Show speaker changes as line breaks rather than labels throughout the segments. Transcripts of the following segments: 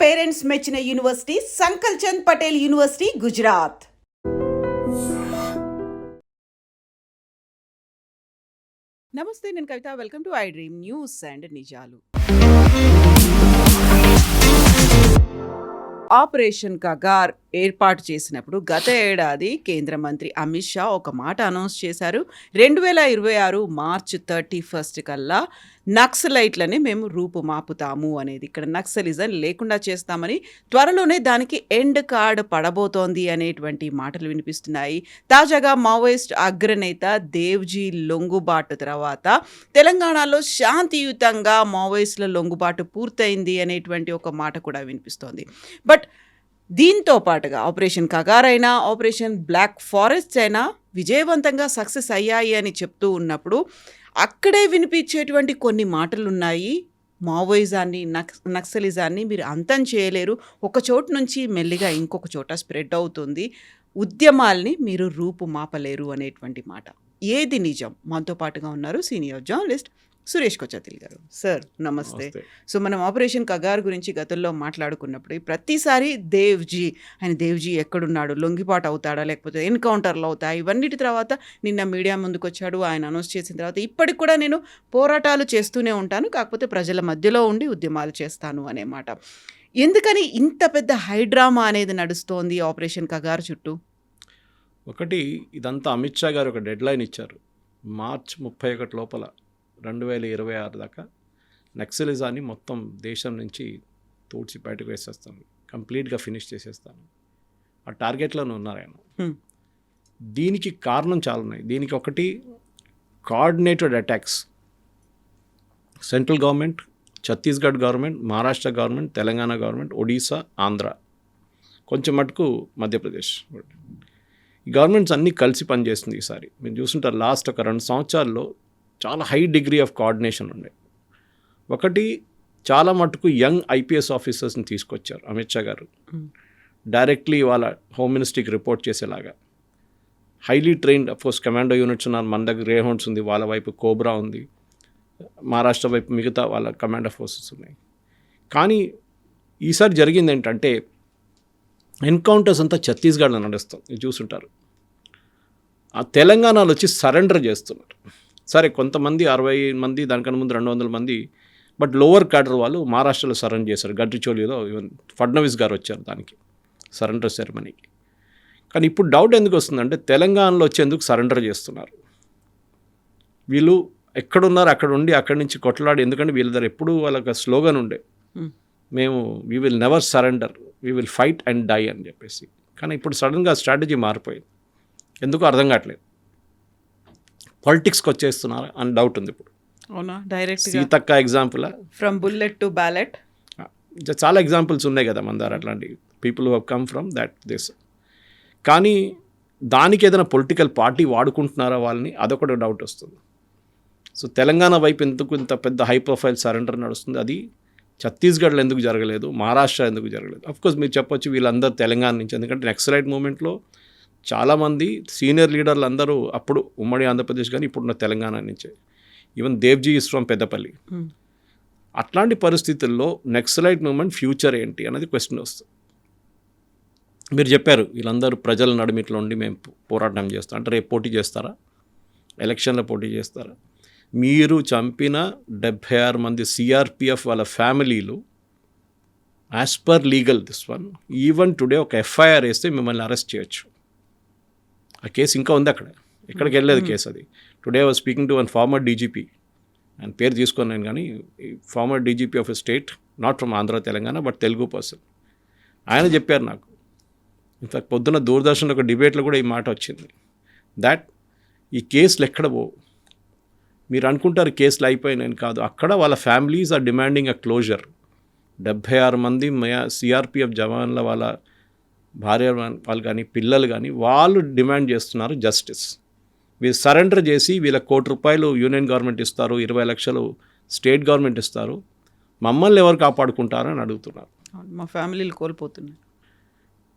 Parents మెచ్చిన university Sankalchand Patel university Gujarat. నమస్తే, నేను Kavitha. Welcome to I dream news and నిజాలు. ఆపరేషన్ కగార్ ఏర్పాటు చేసినప్పుడు గత ఏడాది కేంద్ర మంత్రి అమిత్ షా ఒక మాట అనౌన్స్ చేశారు. 2026 మార్చ్ 31 కల్లా నక్సలైట్లని మేము రూపుమాపుతాము అనేది. ఇక్కడ నక్సలిజం లేకుండా చేస్తామని, త్వరలోనే దానికి ఎండ్ కార్డ్ పడబోతోంది అనేటువంటి మాటలు వినిపిస్తున్నాయి. తాజాగా మావోయిస్ట్ అగ్రనేత దేవ్జీ లొంగుబాటు తర్వాత తెలంగాణలో శాంతియుతంగా మావోయిస్టుల లొంగుబాటు పూర్తయింది అనేటువంటి ఒక మాట కూడా వినిపిస్తోంది. బట్ దీంతో పాటుగా ఆపరేషన్ కగార్ అయినా, ఆపరేషన్ బ్లాక్ ఫారెస్ట్ అయినా విజయవంతంగా సక్సెస్ అయ్యాయి అని చెప్తూ ఉన్నప్పుడు అక్కడే వినిపించేటువంటి కొన్ని మాటలు ఉన్నాయి. మావోయిజాన్ని, నక్సలిజాన్ని మీరు అంతం చేయలేరు, ఒక చోటు నుంచి మెల్లిగా ఇంకొక చోట స్ప్రెడ్ అవుతుంది, ఉద్యమాల్ని మీరు రూపుమాపలేరు అనేటువంటి మాట. ఏది నిజం? మనతో పాటుగా ఉన్నారు సీనియర్ జర్నలిస్ట్ సురేష్ కొచ్చతిల్ గారు. సార్ నమస్తే. సో మనం ఆపరేషన్ కగార్ గురించి గతంలో మాట్లాడుకున్నప్పుడు ప్రతిసారి దేవ్జీ ఎక్కడున్నాడు, లొంగిపాటు అవుతాడా లేకపోతే ఎన్కౌంటర్లు అవుతాయి, ఇవన్నిటి తర్వాత నిన్న మీడియా ముందుకు వచ్చాడు. ఆయన అనౌన్స్ చేసిన తర్వాత ఇప్పటికి కూడా నేను పోరాటాలు చేస్తూనే ఉంటాను, కాకపోతే ప్రజల మధ్యలో ఉండి ఉద్యమాలు చేస్తాను అనే మాట. ఎందుకని ఇంత పెద్ద హైడ్రామా అనేది నడుస్తోంది ఆపరేషన్ కగార్ చుట్టూ?
ఒకటి, ఇదంతా అమిత్ షా గారు ఒక డెడ్ లైన్ ఇచ్చారు. మార్చ్ 31 లోపల 2026 దాకా నక్సలిజాన్ని మొత్తం దేశం నుంచి తోడ్చి బయటకు వేసేస్తాను, కంప్లీట్గా ఫినిష్ చేసేస్తాను. ఆ టార్గెట్లోనే ఉన్నారు ఆయన. దీనికి కారణం చాలా ఉన్నాయి. దీనికి ఒకటి, coordinated attacks. Central government, Chhattisgarh government, Maharashtra government, Telangana government, Odisha, Andhra, కొంచెం మటుకు మధ్యప్రదేశ్. ఈ గవర్నమెంట్స్ అన్నీ కలిసి పనిచేస్తుంది. ఈసారి మీరు చూస్తుంటారు, లాస్ట్ ఒక 2 సంవత్సరాల్లో చాలా హై డిగ్రీ ఆఫ్ కోఆర్డినేషన్ ఉండే. ఒకటి, చాలా మటుకు యంగ్ ఐపీఎస్ ఆఫీసర్స్ని తీసుకొచ్చారు అమిత్ షా గారు, డైరెక్ట్లీ వాళ్ళ హోమ్ మినిస్ట్రీకి రిపోర్ట్ చేసేలాగా. Highly trained, of course commando units ఉన్నారు, మన దగ్గర గ్రేహౌండ్స్ ఉంది, వాళ్ళ వైపు కోబ్రా ఉంది, మహారాష్ట్ర వైపు మిగతా వాళ్ళ కమాండో ఫోర్సెస్ ఉన్నాయి. కానీ ఈసారి జరిగింది ఏంటంటే, ఎన్కౌంటర్స్ అంతా ఛత్తీస్గఢ్లో నడుస్తాం, ఇది చూసుంటారు. ఆ తెలంగాణలో వచ్చి సరెండర్ చేస్తున్నారు. సరే, కొంతమంది 60 మంది, దానికన్నా ముందు 200 మంది, బట్ లోవర్ క్యాడర్ వాళ్ళు మహారాష్ట్రలో సరెండర్ చేశారు. గడ్రిచోలిలో ఈవెన్ ఫడ్నవీస్ గారు వచ్చారు దానికి, సరెండర్ సెరమనీకి. కానీ ఇప్పుడు డౌట్ ఎందుకు వస్తుందంటే, తెలంగాణలో వచ్చేందుకు సరెండర్ చేస్తున్నారు వీళ్ళు. ఎక్కడున్నారు అక్కడ ఉండి అక్కడి నుంచి కొట్లాడి, ఎందుకంటే వీళ్ళ దగ్గర ఎప్పుడు వాళ్ళకి స్లోగన్ ఉండే, మేము we will never surrender, we will fight and die అని చెప్పేసి. కానీ ఇప్పుడు సడన్గా స్ట్రాటజీ మారిపోయింది, ఎందుకు అర్థం కావట్లేదు. పాలిటిక్స్కి వచ్చేస్తున్నారు అని డౌట్ ఉంది ఇప్పుడు.
అవునా? Direct
Seethakka example,
from bullet to ballot,
చాలా ఎగ్జాంపుల్స్ ఉన్నాయి కదా మన దగ్గర, అట్లాంటి people who have come from that this. కానీ దానికి ఏదైనా పొలిటికల్ పార్టీ వాడుకుంటున్నారా వాళ్ళని, అదొకటి డౌట్ వస్తుంది. సో తెలంగాణ వైపు ఎందుకు ఇంత పెద్ద హై ప్రొఫైల్ సరెండర్ నడుస్తుంది? అది ఛత్తీస్గఢ్లో ఎందుకు జరగలేదు, మహారాష్ట్ర ఎందుకు జరగలేదు? అఫ్కోర్స్ మీరు చెప్పొచ్చు వీళ్ళందరూ తెలంగాణ నుంచి, ఎందుకంటే నక్సలైట్ మూమెంట్లో చాలామంది సీనియర్ లీడర్లు అందరూ అప్పుడు ఉమ్మడి ఆంధ్రప్రదేశ్ కానీ ఇప్పుడున్న తెలంగాణ నుంచే. Even Devji is from Peddapalli. అట్లాంటి పరిస్థితుల్లో నక్సలైట్ మూమెంట్ ఫ్యూచర్ ఏంటి అనేది క్వశ్చన్ వస్తుంది. మీరు చెప్పారు వీళ్ళందరూ ప్రజల నడుమిట్లో ఉండి మేము పోరాటం చేస్తాం అంటే, రేపు పోటీ చేస్తారా? ఎలక్షన్లో పోటీ చేస్తారా? మీరు చంపిన 76 మంది సిఆర్పిఎఫ్ వాళ్ళ ఫ్యామిలీలు, as per legal this one, even today ఒక ఎఫ్ఐఆర్ వేస్తే మిమ్మల్ని అరెస్ట్ చేయొచ్చు. ఆ కేసు ఇంకా ఉంది అక్కడ, ఎక్కడికి వెళ్ళలేదు కేసు అది. Today was speaking to one farmer DGP, ఆయన పేరు తీసుకున్నాను కానీ, farmer DGP of a state, not from Andhra Telangana but Telugu person. ఆయన చెప్పారు నాకు, ఇన్ఫాక్ట్ పొద్దున్న దూరదర్శన్లో ఒక డిబేట్లో కూడా ఈ మాట వచ్చింది, దాట్ ఈ కేసులు ఎక్కడ పోవు. మీరు అనుకుంటారు కేసులు అయిపోయినాయని, కాదు, అక్కడ వాళ్ళ families are demanding a closure. 76 మంది సిఆర్పిఎఫ్ జవాన్ల వాళ్ళ భార్య వాళ్ళు కానీ పిల్లలు కానీ వాళ్ళు డిమాండ్ చేస్తున్నారు జస్టిస్. వీళ్ళు సరెండర్ చేసి వీళ్ళకి ₹1 కోటి యూనియన్ గవర్నమెంట్ ఇస్తారు, 20 లక్షలు స్టేట్ గవర్నమెంట్ ఇస్తారు, మమ్మల్ని ఎవరు కాపాడుకుంటారు అని అడుగుతున్నారు.
మా ఫ్యామిలీలు కోల్పోతున్నాయి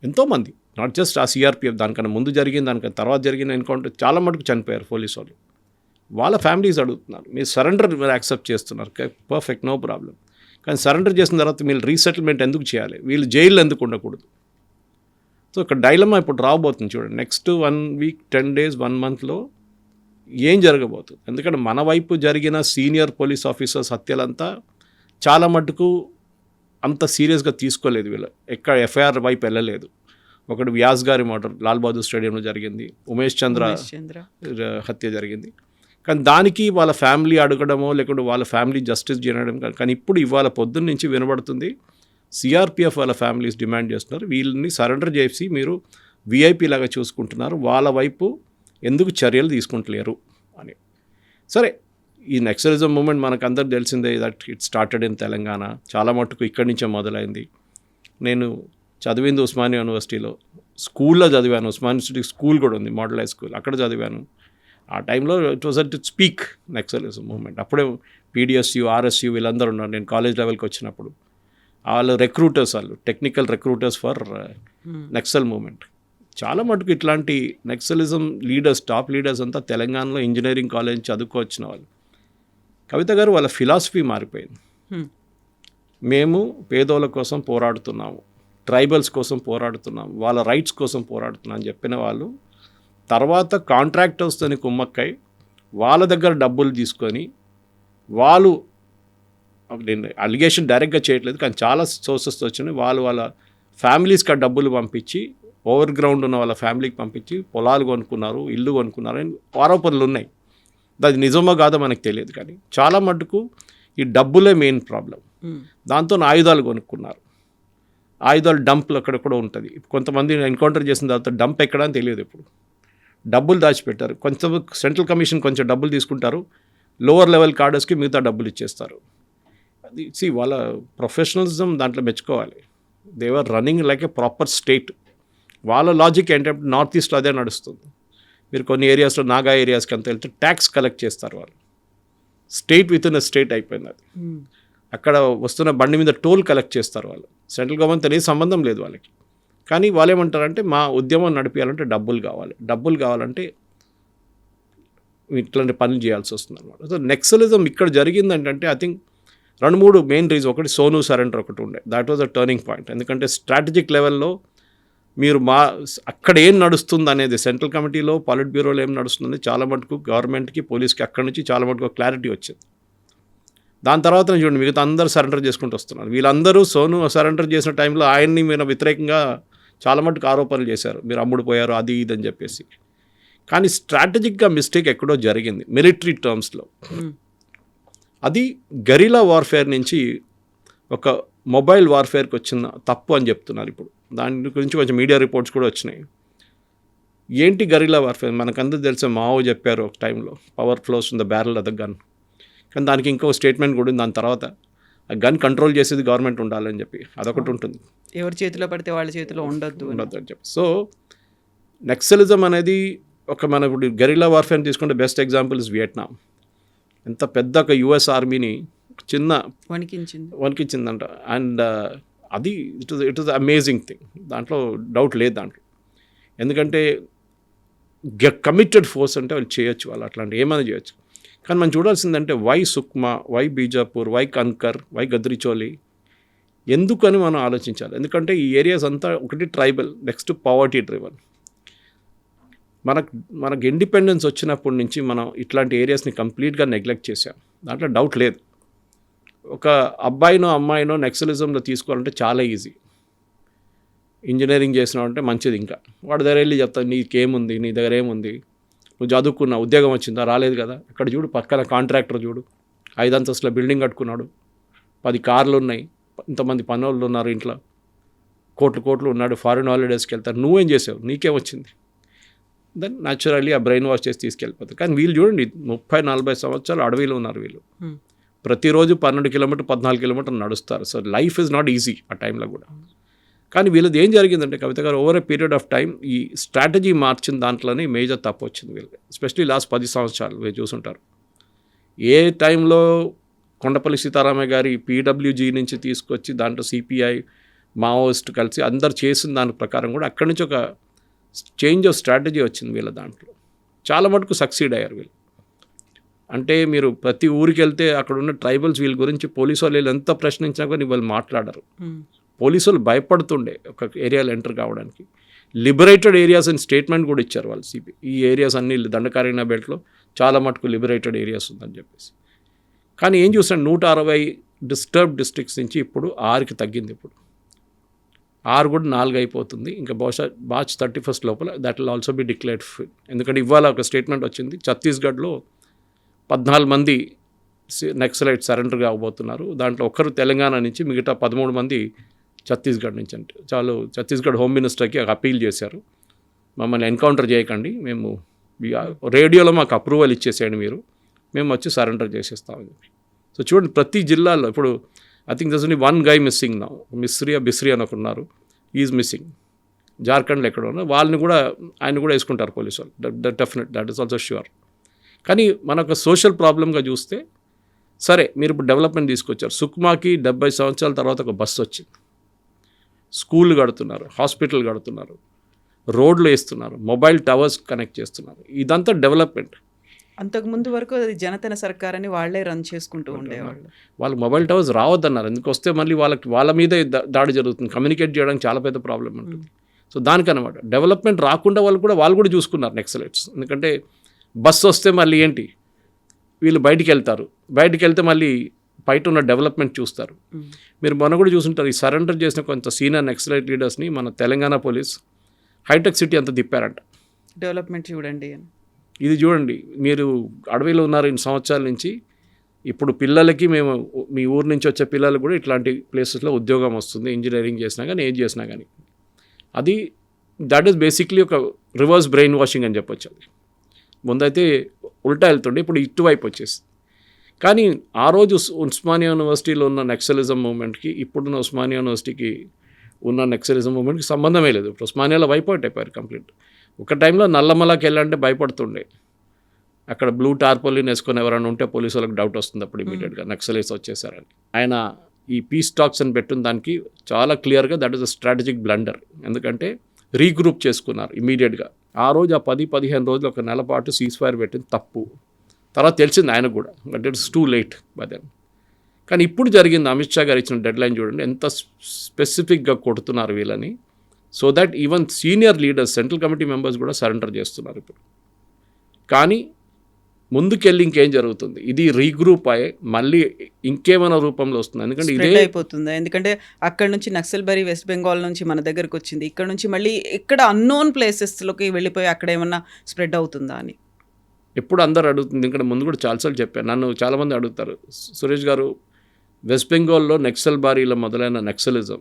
ఎంతోమంది, నాట్ జస్ట్ ఆ సిఆర్పిఎఫ్, దానికన్నా ముందు జరిగింది, దానికన్నా తర్వాత జరిగిన ఎన్కౌంటర్ చాలా మటుకు చనిపోయారు పోలీసు వాళ్ళు. వాళ్ళ ఫ్యామిలీస్ అడుగుతున్నారు, మీరు సరెండర్ మీరు యాక్సెప్ట్ చేస్తున్నారు, పర్ఫెక్ట్, నో ప్రాబ్లం. కానీ సరెండర్ చేసిన తర్వాత వీళ్ళు రీసెటిల్మెంట్ ఎందుకు చేయాలి, వీళ్ళు జైల్లో ఎందుకు ఉండకూడదు. సో ఇక్కడ డైలమా ఇప్పుడు రాబోతుంది చూడండి. నెక్స్ట్ 1 వీక్ 10 days 1 monthలో ఏం జరగబోతుంది. ఎందుకంటే మన వైపు జరిగిన సీనియర్ పోలీస్ ఆఫీసర్స్ హత్యలంతా చాలా మటుకు అంత సీరియస్గా తీసుకోలేదు. వీళ్ళు ఎక్కడ ఎఫ్ఐఆర్ వైపు వెళ్ళలేదు. ఒకటి వ్యాస్ గారి మర్డర్ లాల్ బహదూర్ స్టేడియంలో జరిగింది, ఉమేష్ చంద్ర హత్య జరిగింది. కానీ దానికి వాళ్ళ ఫ్యామిలీ అడగడమో లేకుంటే వాళ్ళ ఫ్యామిలీ జస్టిస్ చేయడం కానీ ఇప్పుడు ఇవాళ పొద్దున్న నుంచి వినబడుతుంది సిఆర్పిఎఫ్ వాళ్ళ ఫ్యామిలీస్ డిమాండ్ చేస్తున్నారు, వీళ్ళని సరెండర్ చేసి మీరు విఐపి లాగా చూసుకుంటున్నారు, వాళ్ళ వైపు ఎందుకు చర్యలు తీసుకుంటలేరు అని. సరే, ఈ నక్సలిజం మూమెంట్ మనకు అందరికి తెలిసిందే, that it started in Telangana. చాలా మటుకు ఇక్కడి నుంచే మొదలైంది. నేను చదివింది ఉస్మానియా యూనివర్సిటీలో, స్కూల్లో చదివాను. ఉస్మానియా యూనివర్సిటీ స్కూల్ కూడా ఉంది, మోడల్ హై స్కూల్, అక్కడ చదివాను. ఆ టైంలో it was at speak Naxalism movement. అప్పుడే పీడిఎస్యు, ఆర్ఎస్యు వీళ్ళందరూ ఉన్నారు. నేను కాలేజ్ లెవెల్కి వచ్చినప్పుడు వాళ్ళు రిక్రూటర్స్, వాళ్ళు technical recruiters for Naxal movement. చాలా మటుకు ఇట్లాంటి నక్సలిజం లీడర్స్, టాప్ లీడర్స్ అంతా తెలంగాణలో ఇంజనీరింగ్ కాలేజ్ చదువుకోవచ్చిన వాళ్ళు. కవిత గారు వాళ్ళ ఫిలాసఫీ మారిపోయింది. మేము పేదోళ్ళ కోసం పోరాడుతున్నాము, ట్రైబల్స్ కోసం పోరాడుతున్నాము, వాళ్ళ రైట్స్ కోసం పోరాడుతున్నాం అని చెప్పిన వాళ్ళు తర్వాత కాంట్రాక్టర్స్తోని కుమ్మక్కై వాళ్ళ దగ్గర డబ్బులు తీసుకొని వాళ్ళు, నేను అలిగేషన్ డైరెక్ట్గా చేయట్లేదు కానీ చాలా సోర్సెస్తో వచ్చినాయి, వాళ్ళ ఫ్యామిలీస్కి ఆ డబ్బులు పంపించి ఓవర్ గ్రౌండ్ ఉన్న వాళ్ళ ఫ్యామిలీకి పంపించి పొలాలు కొనుక్కున్నారు, ఇల్లు కొనుక్కున్నారు అని ఆరోపణలు ఉన్నాయి. అది నిజమో కాదో మనకు తెలియదు కానీ చాలా మటుకు ఈ డబ్బులే మెయిన్ ప్రాబ్లం. దాంతో ఆయుధాలు కొనుక్కున్నారు. ఆయుధాలు డంప్లు అక్కడెక్కడ ఉంటుంది. కొంతమంది ఎన్కౌంటర్ చేసిన తర్వాత డంప్ ఎక్కడ అని తెలియదు. ఇప్పుడు డబ్బులు దాచిపెట్టారు. కొంచెం సెంట్రల్ కమిషన్ కొంచెం డబ్బులు తీసుకుంటారు, లోవర్ లెవెల్ కార్డర్స్కి మిగతా డబ్బులు ఇచ్చేస్తారు. అది వాళ్ళ ప్రొఫెషనలిజం దాంట్లో మెచ్చుకోవాలి. They are running like a proper state. వాళ్ళ లాజిక్ ఏంటంటే నార్త్ ఈస్ట్లో అదే నడుస్తుంది. మీరు కొన్ని ఏరియాస్లో, నాగా ఏరియాస్కి అంత వెళ్తే ట్యాక్స్ కలెక్ట్ చేస్తారు వాళ్ళు. State with in a state అయిపోయింది అది. అక్కడ వస్తున్న బండి మీద టోల్ కలెక్ట్ చేస్తారు వాళ్ళు. సెంట్రల్ గవర్నమెంట్ అనేది సంబంధం లేదు వాళ్ళకి. కానీ వాళ్ళు ఏమంటారంటే మా ఉద్యమం నడిపించాలంటే డబ్బులు కావాలి, డబ్బులు కావాలంటే ఇట్లాంటి పనులు చేయాల్సి వస్తుంది అనమాట. సో నక్సలిజం ఇక్కడ జరిగిందంటే ఐ థింక్ 2-3 మెయిన్ రీజన్. ఒకటి సోను సరెండర్ ఒకటి ఉండే, that was a turning point. ఎందుకంటే స్ట్రాటజిక్ లెవెల్లో మీరు అక్కడ ఏం నడుస్తుంది అనేది, సెంట్రల్ కమిటీలో పాలిట్ బ్యూరోలో ఏం నడుస్తుంది చాలా మటుకు గవర్నమెంట్కి, పోలీస్కి అక్కడి నుంచి చాలా మటుకు క్లారిటీ వచ్చింది. దాని తర్వాత చూడండి మిగతా అందరూ సరెండర్ చేసుకుంటూ వస్తున్నారు. వీళ్ళందరూ సోను సరెండర్ చేసిన టైంలో ఆయన్ని మీరు వ్యతిరేకంగా చాలా మటుకు ఆరోపణలు చేశారు, మీరు అమ్ముడు పోయారు అది ఇది అని చెప్పేసి. కానీ స్ట్రాటజిక్గా మిస్టేక్ ఎక్కడో జరిగింది మిలిటరీ టర్మ్స్లో. అది గెరిలా వార్ఫేర్ నుంచి ఒక మొబైల్ వార్ఫేర్కి వచ్చిన తప్పు అని చెప్తున్నారు ఇప్పుడు. దాని గురించి కొంచెం మీడియా రిపోర్ట్స్ కూడా వచ్చినాయి. ఏంటి గెరిలా వార్ఫేర్? మనకందరూ తెలిసే మావో చెప్పారు ఒక టైంలో, power flows in the barrel of the gun. కానీ దానికి ఇంకో స్టేట్మెంట్ కూడా ఉంది దాని తర్వాత, ఆ గన్ కంట్రోల్ చేసేది గవర్నమెంట్ ఉండాలని చెప్పి అదొకటి ఉంటుంది.
ఎవరి చేతిలో పడితే వాళ్ళ చేతిలో ఉండొద్దు
అని చెప్పి. సో నక్సలిజం అనేది ఒక మనకు గెరిలా వార్ఫేర్ తీసుకుంటే బెస్ట్ ఎగ్జాంపుల్ ఇస్ వియట్నాం. ఎంత పెద్ద ఒక యుఎస్ ఆర్మీని చిన్న వణికించిందంట. అండ్ అది ఇట్ వాజ్ అమేజింగ్ థింగ్, దాంట్లో డౌట్ లేదు దాంట్లో. ఎందుకంటే కమిటెడ్ ఫోర్స్ అంటే వాళ్ళు చేయొచ్చు, వాళ్ళు అట్లాంటి ఏమైనా చేయొచ్చు. కానీ మనం చూడాల్సిందంటే why Sukma, why Bijapur, why Kanker, why Gadchiroli, ఎందుకని మనం ఆలోచించాలి. ఎందుకంటే ఈ ఏరియాస్ అంతా ఒకటి ట్రైబల్, నెక్స్ట్ పవర్టీ డ్రివన్. మనకు ఇండిపెండెన్స్ వచ్చినప్పటి నుంచి మనం ఇట్లాంటి ఏరియాస్ని కంప్లీట్గా నెగ్లెక్ట్ చేసాం, దాంట్లో డౌట్ లేదు. ఒక అబ్బాయినో అమ్మాయినో నక్సలిజంలో తీసుకోవాలంటే చాలా ఈజీ. ఇంజనీరింగ్ చేసినావు అంటే మంచిది. ఇంకా వాడి దగ్గర వెళ్ళి చెప్తాను నీకేముంది, నీ దగ్గర ఏముంది, నువ్వు చదువుకున్నా, ఉద్యోగం వచ్చిందా, రాలేదు కదా. అక్కడ చూడు పక్కన కాంట్రాక్టర్ చూడు, 5 అంతస్తుల బిల్డింగ్ కట్టుకున్నాడు, 10 కార్లు ఉన్నాయి, ఇంతమంది పనులు ఉన్నారు ఇంట్లో, కోట్లు ఉన్నాడు, ఫారిన్ హాలిడేస్కి వెళ్తారు. నువ్వేం చేసావు, నీకేం వచ్చింది? దెన్ న్యాచురల్లీ ఆ బ్రెయిన్ వాష్ చేసి తీసుకెళ్ళిపోతారు. కానీ వీళ్ళు చూడండి 30-40 సంవత్సరాలు అడవిలో ఉన్నారు వీళ్ళు. ప్రతిరోజు 12 కిలోమీటర్ 14 కిలోమీటర్లు నడుస్తారు. So life is not easy ఆ టైంలో కూడా. కానీ వీళ్ళది ఏం జరిగిందంటే కవిత గారు over a period of time ఈ స్ట్రాటజీ మార్చిన దాంట్లోనే మేజర్ తప్పు వచ్చింది వీళ్ళకి. ఎస్పెషలీ లాస్ట్ 10 సంవత్సరాలు మీరు చూసుంటారు. ఏ టైంలో కొండపల్లి సీతారామయ్య గారి పీడబ్ల్యూజీ నుంచి తీసుకొచ్చి దాంట్లో సిపిఐ, మావోయిస్ట్ కలిసి అందరు చేసిన దాని ప్రకారం కూడా అక్కడి నుంచి ఒక చేంజ్ ఆఫ్ స్ట్రాటజీ వచ్చింది వీళ్ళ దాంట్లో. చాలా మటుకు సక్సీడ్ అయ్యారు వీళ్ళు. అంటే మీరు ప్రతి ఊరికి వెళ్తే అక్కడ ఉన్న ట్రైబల్స్ వీళ్ళ గురించి పోలీసు వాళ్ళు ఎంత ప్రశ్నించినా కానీ వాళ్ళు మాట్లాడరు. పోలీసు వాళ్ళు భయపడుతుండే ఒక ఏరియాలో ఎంటర్ కావడానికి. లిబరేటెడ్ ఏరియాస్ అని స్టేట్మెంట్ కూడా ఇచ్చారు వాళ్ళు సిపి. ఈ ఏరియాస్ అన్ని దండకారణ్య బెల్ట్లో చాలా మటుకు లిబరేటెడ్ ఏరియాస్ ఉందని చెప్పేసి. కానీ ఏం చూసాను, 160 డిస్టర్బ్ డిస్ట్రిక్ట్స్ నుంచి ఇప్పుడు 6కి తగ్గింది. ఇప్పుడు 6 కూడా 4 అయిపోతుంది. ఇంకా బహుశా మార్చ్ 31 లోపల that will also be declared free. ఎందుకంటే ఇవాళ ఒక స్టేట్మెంట్ వచ్చింది, ఛత్తీస్గఢ్లో 14 మంది నక్సలైట్ సరెండర్ కాబోతున్నారు. దాంట్లో ఒకరు తెలంగాణ నుంచి, మిగతా 13 మంది ఛత్తీస్గఢ్ నుంచి. అంటే చాలు ఛత్తీస్గఢ్ హోమ్ మినిస్టర్కి అపీల్ చేశారు, మమ్మల్ని ఎన్కౌంటర్ చేయకండి, మేము రేడియోలో మాకు అప్రూవల్ ఇచ్చేసేయండి మీరు, మేము వచ్చి సరెండర్ చేసేస్తామని చెప్పి. సో చూడండి, ప్రతి జిల్లాలో ఇప్పుడు I think there's only 1 guy missing now. బిస్రీ అని ఉన్నారు, ఈజ్ మిస్సింగ్. జార్ఖండ్లో ఎక్కడ ఉన్నారు, వాళ్ళని కూడా ఆయన కూడా వేసుకుంటారు పోలీసు వాళ్ళు. Definite, that is also sure. కానీ మనకు సోషల్ ప్రాబ్లంగా చూస్తే, సరే మీరు ఇప్పుడు డెవలప్మెంట్ తీసుకొచ్చారు, సుక్మాకి 70 సంవత్సరాల తర్వాత ఒక బస్సు వచ్చింది, స్కూల్ కడుతున్నారు, హాస్పిటల్ కడుతున్నారు, రోడ్లు వేస్తున్నారు, మొబైల్ టవర్స్ కనెక్ట్ చేస్తున్నారు. ఇదంతా డెవలప్మెంట్.
అంతకుముందు వరకు అది జనతన సర్కార్ అని వాళ్ళే రన్ చేసుకుంటూ ఉండేవాళ్ళు.
వాళ్ళు మొబైల్ టవర్స్ రావద్దన్నారు, ఎందుకు వస్తే మళ్ళీ వాళ్ళ మీదే దాడి జరుగుతుంది, కమ్యూనికేట్ చేయడానికి చాలా పెద్ద ప్రాబ్లం ఉంటుంది. సో దానికనమాట డెవలప్మెంట్ రాకుండా వాళ్ళు కూడా చూసుకున్నారు నక్సలైట్స్. ఎందుకంటే బస్సు వస్తే మళ్ళీ ఏంటి, వీళ్ళు బయటికి వెళ్తే మళ్ళీ బయట ఉన్న డెవలప్మెంట్ చూస్తారు. మీరు మొన్న కూడా చూసుంటారు, ఈ సరెండర్ చేసిన కొంత సీనియర్ నక్సలైట్ లీడర్స్ని మన తెలంగాణ పోలీస్ హైటెక్ సిటీ అంతా తిప్పారంట.
డెవలప్మెంట్ చూడండి,
ఇది చూడండి, మీరు అడవిలో ఉన్నారు ఇన్ని సంవత్సరాల నుంచి, ఇప్పుడు పిల్లలకి మేము మీ ఊరు నుంచి వచ్చే పిల్లలు కూడా ఇట్లాంటి ప్లేసెస్లో ఉద్యోగం వస్తుంది, ఇంజనీరింగ్ చేసినా కానీ ఏం చేసినా కానీ. అది దట్ ఈస్ బేసిక్లీ ఒక రివర్స్ బ్రెయిన్ వాషింగ్ అని చెప్పొచ్చు. అది ముందైతే ఉల్టా వెళ్తుండే, ఇప్పుడు ఇటువైపు వచ్చేసి. కానీ ఆ రోజు ఉస్మానియా యూనివర్సిటీలో ఉన్న నక్సలిజం మూమెంట్కి ఇప్పుడున్న ఉస్మానియా యూనివర్సిటీకి ఉన్న నక్సలిజం మూమెంట్కి సంబంధమే లేదు. ఇప్పుడు ఉస్మానియాలో వైపౌట్ అయిపోయారు కంప్లీట్. ఒక టైంలో నల్లమలకి వెళ్ళాలంటే భయపడుతుండే, అక్కడ బ్లూ టార్పోలిన్ వేసుకొని ఎవరైనా ఉంటే పోలీసు వాళ్ళకి డౌట్ వస్తుంది అప్పుడు ఇమీడియట్గా నక్సలైట్స్ వచ్చేసారని. ఆయన ఈ పీస్ టాక్స్ అని పెట్టిన దానికి చాలా క్లియర్గా that is a strategic blunder. ఎందుకంటే రీగ్రూప్ చేసుకున్నారు ఇమీడియట్గా. ఆ రోజు ఆ 10-15 రోజులు ఒక నెల పాటు సీజ్ ఫైర్ పెట్టింది తప్పు. తర్వాత తెలిసింది ఆయనకు కూడా, but it's too late by then. కానీ ఇప్పుడు జరిగింది, అమిత్ షా గారు ఇచ్చిన డెడ్ లైన్ చూడండి, ఎంత స్పెసిఫిక్గా కొడుతున్నారు వీళ్ళని. So that even senior leaders, central committee members కూడా సరెండర్ చేస్తున్నారు ఇప్పుడు. కానీ ముందుకెళ్ళి ఇంకేం జరుగుతుంది, ఇది రీగ్రూప్ అయ్యి మళ్ళీ ఇంకేమైనా రూపంలో వస్తుంది. ఎందుకంటే ఇదే
అయిపోతుంది. ఎందుకంటే అక్కడ నుంచి నక్సల్బరీ వెస్ట్ బెంగాల్ నుంచి మన దగ్గరకు వచ్చింది, ఇక్కడ నుంచి మళ్ళీ ఇక్కడ అన్నోన్ ప్లేసెస్లోకి వెళ్ళిపోయి అక్కడ ఏమన్నా స్ప్రెడ్ అవుతుందా అని
ఎప్పుడు అందరు అడుగుతుంది. ఇక్కడ ముందు కూడా చాలాసార్లు చెప్పాను, నన్ను చాలామంది అడుగుతారు, సురేష్ గారు వెస్ట్ బెంగాల్లో నక్సల్ బారీలో మొదలైన నక్సలిజం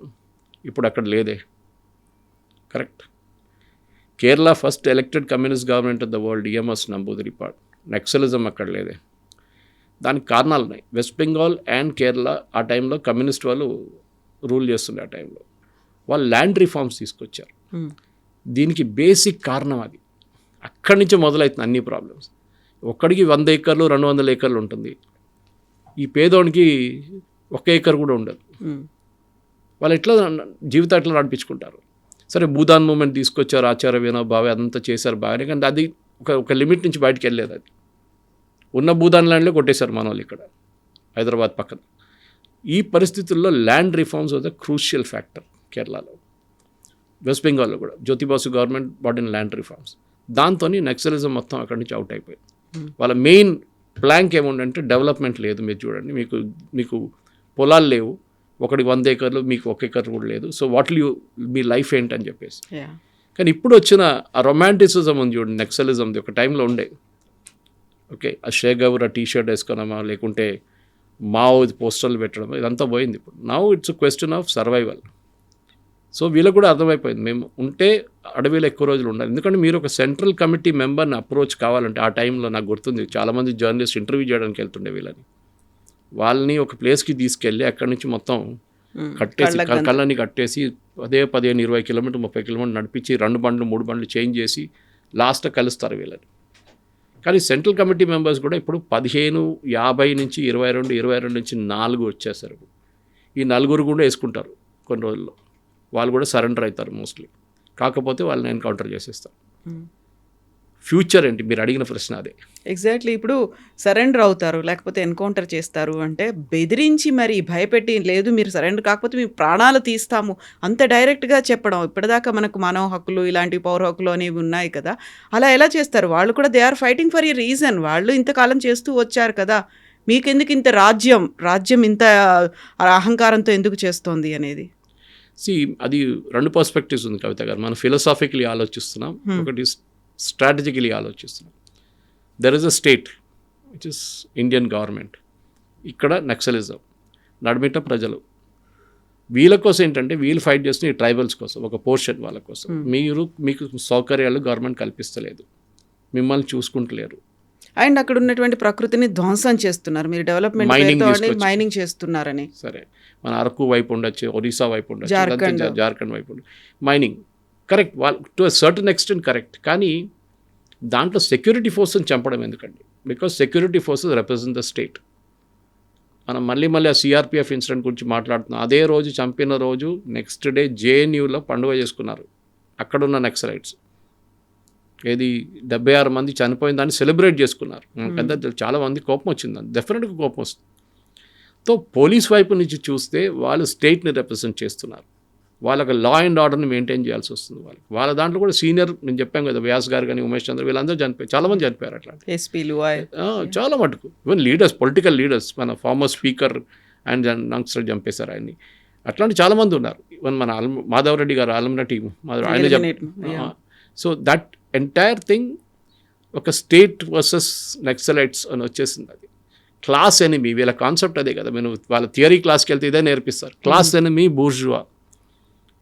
ఇప్పుడు అక్కడ లేదే. Correct. Kerala first elected communist government of the world, EMS Namboodiripad. Naxalism అక్కడ లేదే. దానికి కారణాలు ఉన్నాయి. వెస్ట్ బెంగాల్ అండ్ కేరళ ఆ టైంలో కమ్యూనిస్ట్ వాళ్ళు రూల్ చేస్తుండే. ఆ టైంలో వాళ్ళు ల్యాండ్ రిఫార్మ్స్ తీసుకొచ్చారు. దీనికి బేసిక్ కారణం అది. అక్కడి నుంచే మొదలవుతుంది అన్ని ప్రాబ్లమ్స్. ఒక్కడికి 100 ఏకర్లు 200 ఏకర్లు ఉంటుంది, ఈ పేదోనికి 1 ఏకర్ కూడా ఉండదు. వాళ్ళు ఎట్లా జీవితం ఎట్లా నడిపించుకుంటారు. సరే భూదాన్ మూమెంట్ తీసుకొచ్చారు, ఆచార్య వినోబావే అదంతా చేశారు బాగానే, కానీ అది ఒక లిమిట్ నుంచి బయటకు వెళ్ళలేదు. అది ఉన్న భూదాన్ ల్యాండ్లో కొట్టేశారు మన వాళ్ళు ఇక్కడ హైదరాబాద్ పక్కన. ఈ పరిస్థితుల్లో land reforms was the crucial factor కేరళలో. వెస్ట్ బెంగాల్లో కూడా Jyoti Basu government bought in land reforms. దాంతో నక్సలిజం మొత్తం అక్కడి నుంచి అవుట్ అయిపోయింది. వాళ్ళ మెయిన్ ప్లాంక్ ఏముండంటే డెవలప్మెంట్ లేదు. మీరు చూడండి, మీకు పొలాలు లేవు, ఒకడికి 100 ఏకర్లు, మీకు 1 ఏకర్ కూడా లేదు. So what you me life ఏంటని చెప్పేసి. కానీ ఇప్పుడు వచ్చిన ఆ రొమాంటిసిజం ఉంది చూడండి, నక్సలిజంది ఒక టైంలో ఉండే. ఓకే, ఆ షేగవర్ ఆ టీషర్ట్ వేసుకోవడమా, లేకుంటే మావో పోస్టర్లు పెట్టడం, ఇదంతా పోయింది ఇప్పుడు. Now it's question of survival. So వీళ్ళకి కూడా అర్థమైపోయింది, మేము ఉంటే అడవిలో ఎక్కువ రోజులు ఉండాలి. ఎందుకంటే మీరు ఒక సెంట్రల్ కమిటీ మెంబర్ని అప్రోచ్ కావాలంటే ఆ టైంలో నాకు గుర్తుంది, చాలామంది జర్నలిస్ట్ ఇంటర్వ్యూ చేయడానికి వెళ్తుండే వీళ్ళని. వాళ్ళని ఒక ప్లేస్కి తీసుకెళ్ళి అక్కడి నుంచి మొత్తం కట్టేసి కళ్ళని కట్టేసి 15-20 కిలోమీటర్ 30 కిలోమీటర్ నడిపించి 2 బండ్లు 3 బండ్లు చేంజ్ చేసి లాస్ట్ కలుస్తారు వీళ్ళని. కానీ సెంట్రల్ కమిటీ మెంబర్స్ కూడా ఇప్పుడు 15, 50 నుంచి 22 నుంచి 4 వచ్చేస్తారు. ఈ 4 కూడా వేసుకుంటారు కొన్ని రోజుల్లో. వాళ్ళు కూడా సరెండర్ అవుతారు మోస్ట్లీ. కాకపోతే వాళ్ళని ఎన్కౌంటర్ చేసేస్తారు. ఫ్యూచర్ ఏంటి? మీరు అడిగిన ప్రశ్న అదే.
ఎగ్జాక్ట్లీ. ఇప్పుడు సరెండర్ అవుతారు, లేకపోతే ఎన్కౌంటర్ చేస్తారు అంటే బెదిరించి మరి భయపెట్టి, లేదు మీరు సరెండర్ కాకపోతే మీ ప్రాణాలు తీస్తాము అంత డైరెక్ట్గా చెప్పడం. ఇప్పటిదాకా మనకు మానవ హక్కులు, ఇలాంటి పౌర హక్కులు అనేవి ఉన్నాయి కదా, అలా ఎలా చేస్తారు? వాళ్ళు కూడా they are fighting for a reason. వాళ్ళు ఇంతకాలం చేస్తూ వచ్చారు కదా, మీకెందుకు ఇంత రాజ్యం ఇంత అహంకారంతో ఎందుకు చేస్తోంది అనేది?
అది 2 పర్స్పెక్టివ్స్ ఉంది కవిత గారు. మనం ఫిలాసాఫికలీ ఆలోచిస్తున్నాం, ఒకటి స్ట్రాటజికలీ ఆలోచిస్తున్నాం. There is a state which is Indian government, ఇక్కడ నక్సలిజం, నడిమిట ప్రజలు. వీళ్ళ కోసం ఏంటంటే వీళ్ళు ఫైట్ చేస్తున్న ఈ ట్రైబల్స్ కోసం, ఒక పోర్షన్ వాళ్ళ కోసం. మీకు సౌకర్యాలు గవర్నమెంట్ కల్పిస్తలేదు, మిమ్మల్ని చూసుకుంటలేరు.
అండ్ అక్కడ ఉన్నటువంటి ప్రకృతిని ధ్వంసం చేస్తున్నారు. మీరు డెవలప్మెంట్ మైనింగ్ చేస్తున్నారని.
సరే, మన అరకు వైపు ఉండొచ్చు, ఒరిస్సా వైపు ఉండొచ్చు, జార్ఖండ్ వైపు ఉండొచ్చు, మైనింగ్ కరెక్ట్. వాళ్ళు to a certain extent correct. కానీ దాంట్లో సెక్యూరిటీ ఫోర్స్ని చంపడం ఎందుకండి? Because security forces represent the state. మనం మళ్ళీ ఆ సిఆర్పిఎఫ్ ఇన్సిడెంట్ గురించి మాట్లాడుతున్నాం. అదే రోజు చంపిన రోజు నెక్స్ట్ డే జేఎన్యూలో పండుగ చేసుకున్నారు అక్కడున్న నక్సలైట్స్. ఏది 76 మంది చనిపోయిన దాన్ని సెలబ్రేట్ చేసుకున్నారు. పెద్ద చాలా మంది కోపం వచ్చిందని, డెఫినెట్గా కోపం వస్తుంది. తో పోలీస్ వైపు నుంచి చూస్తే వాళ్ళు స్టేట్ని రిప్రజెంట్ చేస్తున్నారు. వాళ్ళకి లా అండ్ ఆర్డర్ని మెయింటైన్ చేయాల్సి వస్తుంది. వాళ్ళ దాంట్లో కూడా సీనియర్, నేను చెప్పాను కదా, వ్యాస్ గారు కానీ ఉమేష్ చంద్ర, వీళ్ళందరూ చనిపోయారు. చాలామంది చనిపోయారు అట్లాంటి
ఎస్పీలు,
చాలా మటుకు. ఈవెన్ లీడర్స్, పొలిటికల్ లీడర్స్, మన ఫార్మర్ స్పీకర్ అండ్ యంగ్స్టర్ చంపేశారు ఆయన్ని. అట్లాంటి చాలామంది ఉన్నారు. ఈవెన్ మన మాధవరెడ్డి గారు ఆలమ్న టీము ఆయన. సో దట్ ఎంటైర్ థింగ్ ఒక స్టేట్ వర్సెస్ నక్సలైట్స్ అని వచ్చేసింది. అది క్లాస్ ఎనిమీ, వీళ్ళ కాన్సెప్ట్ అదే కదా. నేను వాళ్ళ థియరీ క్లాస్కి వెళ్తే ఇదే నేర్పిస్తారు. క్లాస్ ఎనిమీ బూర్జువా,